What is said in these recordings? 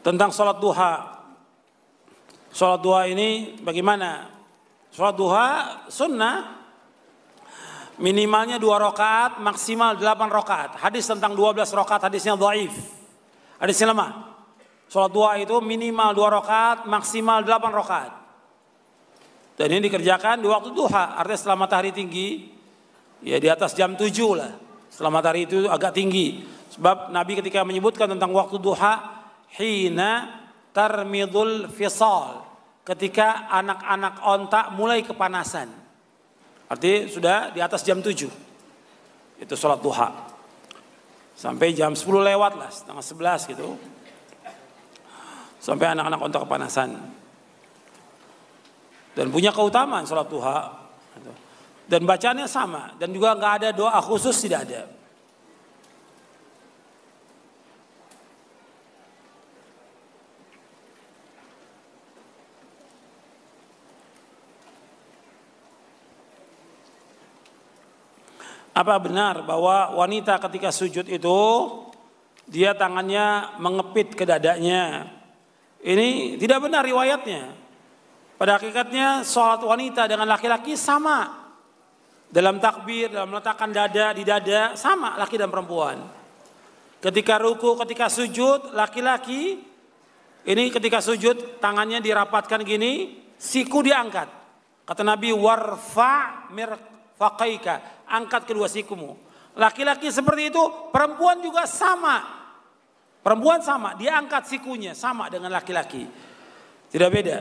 tentang sholat duha. Sholat duha ini bagaimana? Sholat duha sunnah, minimalnya 2 rakaat, maksimal 8 rakaat. Hadis tentang 12 rakaat hadisnya dhaif, hadisnya lemah. Sholat duha itu minimal 2 rakaat, maksimal 8 rakaat. Dan ini dikerjakan di waktu duha, artinya setelah matahari tinggi, ya di atas jam 7 lah. Setelah matahari itu agak tinggi. Sebab Nabi ketika menyebutkan tentang waktu duha, hina tarmidul fisal, ketika anak-anak onta mulai kepanasan. Artinya sudah di atas jam 7. Itu sholat duha. Sampai jam 10 lewat lah, setengah 11 gitu. Sampai anak-anak onta kepanasan. Dan punya keutamaan sholat duha. Dan bacaannya sama. Dan juga nggak ada doa khusus, tidak ada. Apa benar bahwa wanita ketika sujud itu dia tangannya mengepit ke dadanya? Ini tidak benar riwayatnya. Pada hakikatnya sholat wanita dengan laki-laki sama. Dalam takbir, dalam meletakkan dada di dada, sama laki dan perempuan. Ketika ruku, ketika sujud, laki-laki ini ketika sujud tangannya dirapatkan gini, siku diangkat. Kata Nabi, warfa mirfaqaika, angkat kedua sikumu. Laki-laki seperti itu, perempuan juga sama. Perempuan sama, dia angkat sikunya sama dengan laki-laki. Tidak beda.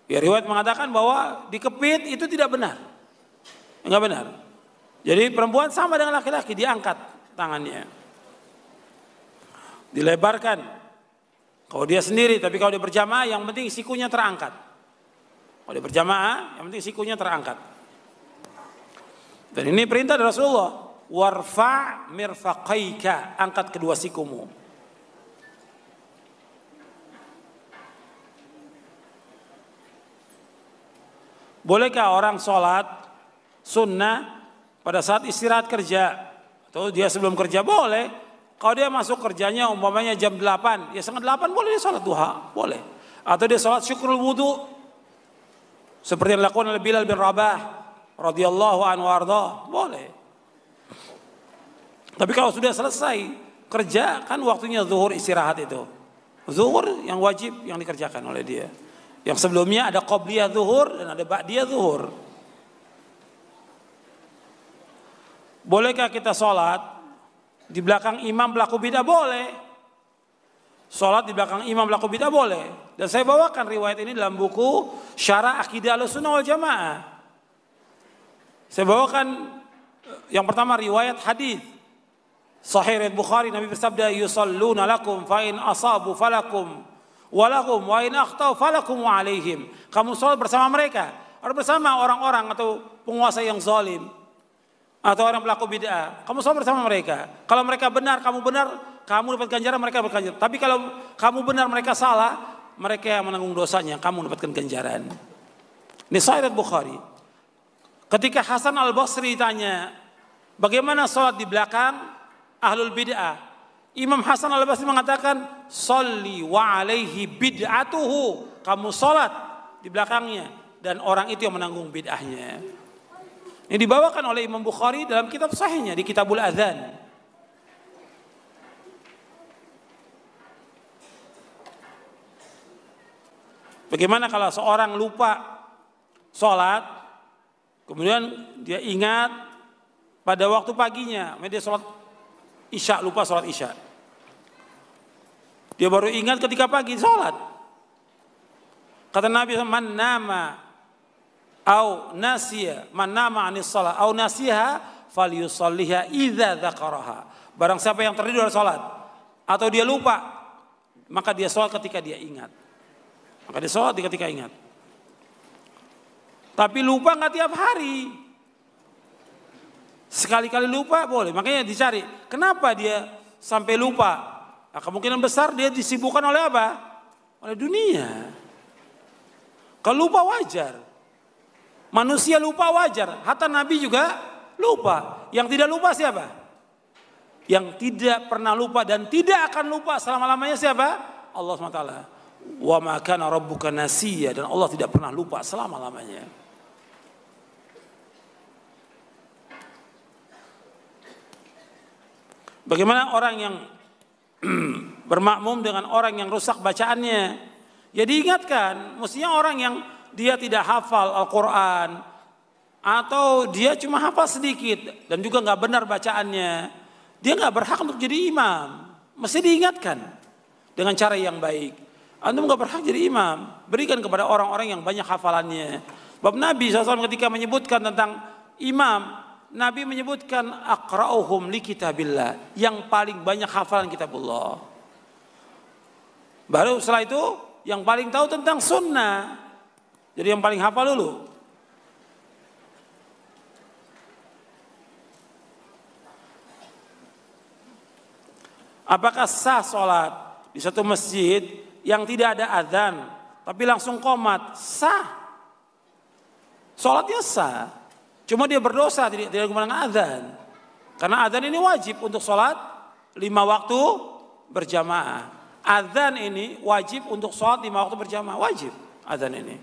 Ya, riwayat mengatakan bahwa dikepit itu tidak benar. Enggak benar. Jadi perempuan sama dengan laki-laki, diangkat tangannya. Dilebarkan. Kalau dia sendiri, tapi kalau dia berjamaah yang penting sikunya terangkat. Kalau dia berjamaah, yang penting sikunya terangkat. Dan ini perintah dari Rasulullah. Warfa' mirfaqaika, angkat kedua sikumu. Bolehkah orang sholat sunnah pada saat istirahat kerja? Atau dia sebelum kerja? Boleh. Kalau dia masuk kerjanya umpamanya jam 8, ya setengah 8 boleh dia sholat duha. Boleh. Atau dia sholat syukrul wudu. Seperti yang dilakukan oleh Bilal bin Rabah radhiyallahu anhu arda, boleh. Tapi kalau sudah selesai kerja, kan waktunya zuhur istirahat itu. Zuhur yang wajib yang dikerjakan oleh dia. Yang sebelumnya ada qobliyah zuhur dan ada ba'diyah zuhur. Bolehkah kita sholat di belakang imam pelaku bidah? Boleh. Sholat di belakang imam pelaku bidah boleh. Dan saya bawakan riwayat ini dalam buku Syarah Aqidah Ahlussunnah wal Jamaah. Saya bawakan yang pertama riwayat hadis Sahih riwayat Bukhari, Nabi bersabda, yusalluna lakum fa in asabu falakum walahum wa in akhtau falakum wa alaihim. Kamu sholat bersama mereka, atau bersama orang-orang atau penguasa yang zalim atau orang pelaku bid'ah. Kamu sholat bersama mereka. Kalau mereka benar, kamu benar, kamu dapat ganjaran, mereka dapat ganjaran. Tapi kalau kamu benar, mereka salah, mereka yang menanggung dosanya, kamu mendapatkan ganjaran. Ini Sahih Bukhari. Ketika Hasan Al-Basri ditanya, bagaimana sholat di belakang ahlul bid'ah? Imam Hasan Al-Basri mengatakan, sholli wa alaihi bid'atuhu. Kamu sholat di belakangnya dan orang itu yang menanggung bid'ahnya. Ini dibawakan oleh Imam Bukhari dalam kitab sahihnya di Kitabul Adzan. Bagaimana kalau seorang lupa sholat, kemudian dia ingat pada waktu paginya, dia sholat isya, lupa sholat isya. Dia baru ingat ketika pagi sholat. Kata Nabi, man nama au nasiya, man nama anis sholat au nasiha falyusalliha idza dzakaraha. Barang siapa yang tertidur dari sholat atau dia lupa, maka dia sholat ketika dia ingat. Maka dia sholat ketika ingat. Tapi lupa nggak tiap hari. Sekali-kali lupa boleh. Makanya dicari. Kenapa dia sampai lupa? Nah, kemungkinan besar dia disibukkan oleh apa? Oleh dunia. Kalau lupa wajar. Manusia lupa wajar. Hatta Nabi juga lupa. Yang tidak lupa siapa? Yang tidak pernah lupa dan tidak akan lupa selama-lamanya siapa? Allah SWT, wa ma kana rabbuka nasiya, dan Allah tidak pernah lupa selama-lamanya. Bagaimana orang yang bermakmum dengan orang yang rusak bacaannya? Ya diingatkan, mestinya orang yang dia tidak hafal Al-Quran, atau dia cuma hafal sedikit dan juga nggak benar bacaannya, dia nggak berhak untuk jadi imam. Mesti diingatkan dengan cara yang baik. Antum nggak berhak jadi imam. Berikan kepada orang-orang yang banyak hafalannya. Sebab Nabi SAW ketika menyebutkan tentang imam, Nabi menyebutkan aqra'uhum li kitabillah, yang paling banyak hafalan kitabullah. Baru setelah itu yang paling tahu tentang sunnah. Jadi yang paling hafal dulu. Apakah sah sholat di satu masjid yang tidak ada azan tapi langsung qomat? Sah. Sholatnya sah. Cuma dia berdosa tidak menggunakan azan. Karena azan ini wajib untuk sholat 5 waktu berjamaah. Azan ini wajib untuk sholat 5 waktu berjamaah. Wajib azan ini.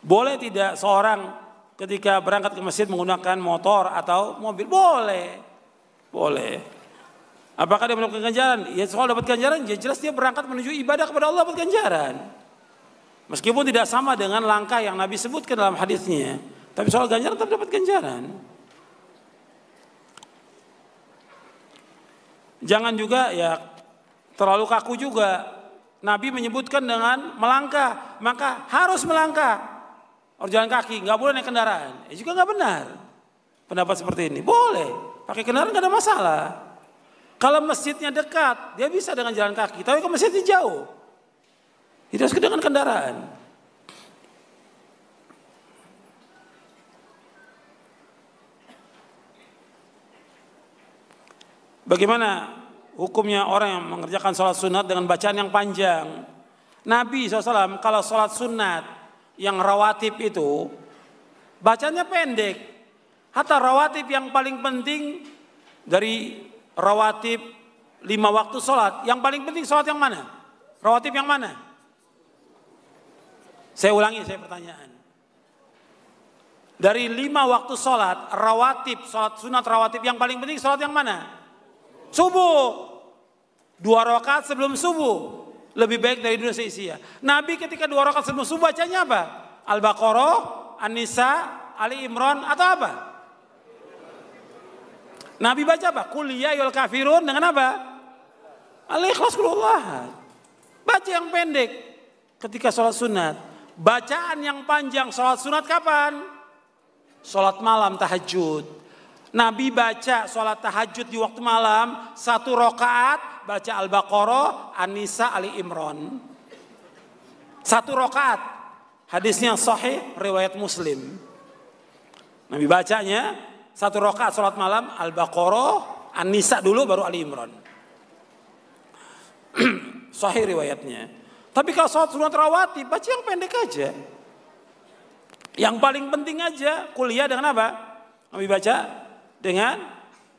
Boleh tidak seorang ketika berangkat ke masjid menggunakan motor atau mobil? Boleh. Boleh. Apakah dia mendapatkan ganjaran? Ya soal dapat ganjaran, ya jelas dia berangkat menuju ibadah kepada Allah dapat ganjaran. Meskipun tidak sama dengan langkah yang Nabi sebutkan dalam hadisnya, tapi soal ganjaran tetap dapat ganjaran. Jangan juga ya terlalu kaku juga. Nabi menyebutkan dengan melangkah, maka harus melangkah. Orang jalan kaki, nggak boleh naik kendaraan. Juga nggak benar. Pendapat seperti ini boleh, pakai kendaraan nggak ada masalah. Kalau masjidnya dekat, dia bisa dengan jalan kaki. Tapi kalau masjidnya jauh, itu harus dengan kendaraan. Bagaimana hukumnya orang yang mengerjakan sholat sunat dengan bacaan yang panjang? Nabi SAW kalau sholat sunat yang rawatib itu bacanya pendek. Hatta rawatib yang paling penting dari rawatib 5 waktu sholat, yang paling penting sholat yang mana? Rawatib yang mana? Saya ulangi, saya pertanyaan. Dari 5 waktu sholat, rawatib, sholat sunat rawatib yang paling penting sholat yang mana? Subuh. 2 rakaat sebelum subuh. Lebih baik dari dunia seisia. Nabi ketika 2 rakaat sebelum subuh bacanya apa? Al-Baqarah, An-Nisa, Ali Imran atau apa? Nabi baca apa? Qul ya ayyuhal kafirun dengan apa? Al-Ikhlas qulullah. Baca yang pendek ketika sholat sunat. Bacaan yang panjang sholat sunat kapan? Sholat malam tahajud. Nabi baca sholat tahajud di waktu malam 1 rakaat baca Al-Baqarah, An-Nisa, Ali Imran. 1 rakaat. Hadisnya sahih riwayat Muslim. Nabi bacanya 1 rakaat sholat malam Al-Baqarah, An-Nisa dulu baru Ali Imran. Sahih riwayatnya. Tapi kalau sholat sunat rawatib baca yang pendek aja. Yang paling penting aja kuliah dengan apa? Nabi baca dengan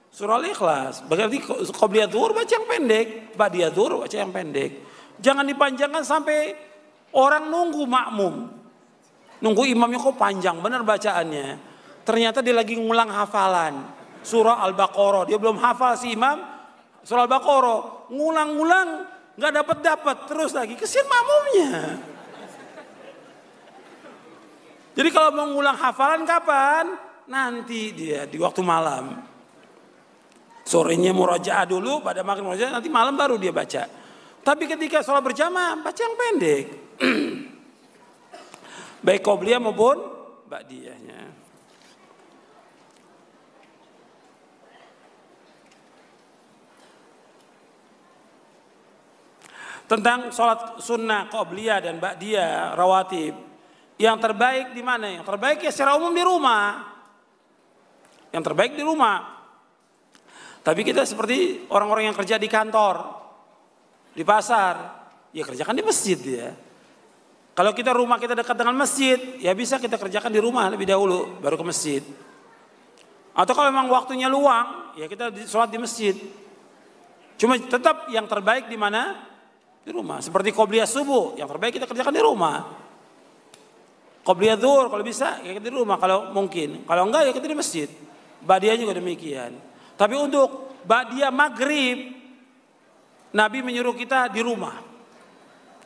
surah Al-Ikhlas. Berarti qobliyah zuhur baca yang pendek, ba'diyah zuhur baca yang pendek. Jangan dipanjangkan sampai orang nunggu makmum. Nunggu imamnya kok panjang benar bacaannya. Ternyata dia lagi ngulang hafalan surah Al-Baqarah. Dia belum hafal si imam surah Al-Baqarah. Ngulang-ngulang nggak dapat terus lagi kesian makmumnya. Jadi kalau mau ngulang hafalan kapan? Nanti dia di waktu malam. Sorenya murajaah dulu, pada maghrib murajaah, nanti malam baru dia baca. Tapi ketika sholat berjamaah baca yang pendek. Baik qobliyah maupun ba'diyahnya. Tentang sholat sunnah, qobliyah dan ba'diyah, rawatib. Yang terbaik di mana? Yang terbaik ya secara umum di rumah. Yang terbaik di rumah. Tapi kita seperti orang-orang yang kerja di kantor, di pasar, ya kerjakan di masjid ya. Kalau kita rumah kita dekat dengan masjid, ya bisa kita kerjakan di rumah lebih dahulu, baru ke masjid. Atau kalau memang waktunya luang, ya kita sholat di masjid. Cuma tetap yang terbaik di mana? Di rumah. Seperti qobliyah subuh, yang terbaik kita kerjakan di rumah. Qobliyah zuhur kalau bisa, ya kita di rumah kalau mungkin. Kalau enggak, ya kita di masjid. Ba'diyah juga demikian. Tapi untuk ba'diyah maghrib, Nabi menyuruh kita di rumah.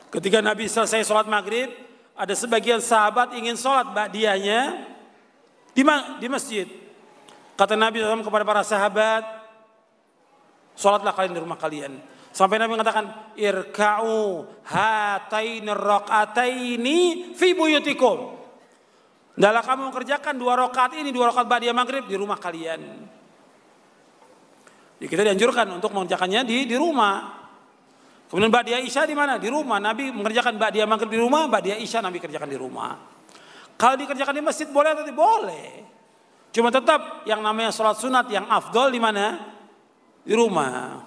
Ketika Nabi selesai sholat maghrib, ada sebagian sahabat ingin sholat ba'diyahnya di masjid. Kata Nabi SAW kepada para sahabat, sholatlah kalian di rumah kalian. Sampai Nabi mengatakan, irka'u hataini raq'ataini fi buyutikum. Hendaklah kamu mengerjakan 2 rakaat ini, 2 rakaat ba'diyah maghrib di rumah kalian. Jadi kita dianjurkan untuk mengerjakannya di rumah. Kemudian ba'diyah isya di mana? Di rumah. Nabi mengerjakan ba'diyah maghrib di rumah, ba'diyah isya Nabi kerjakan di rumah. Kalau dikerjakan di masjid boleh atau tidak? Boleh. Cuma tetap yang namanya sholat sunat yang afdol di mana? Di rumah.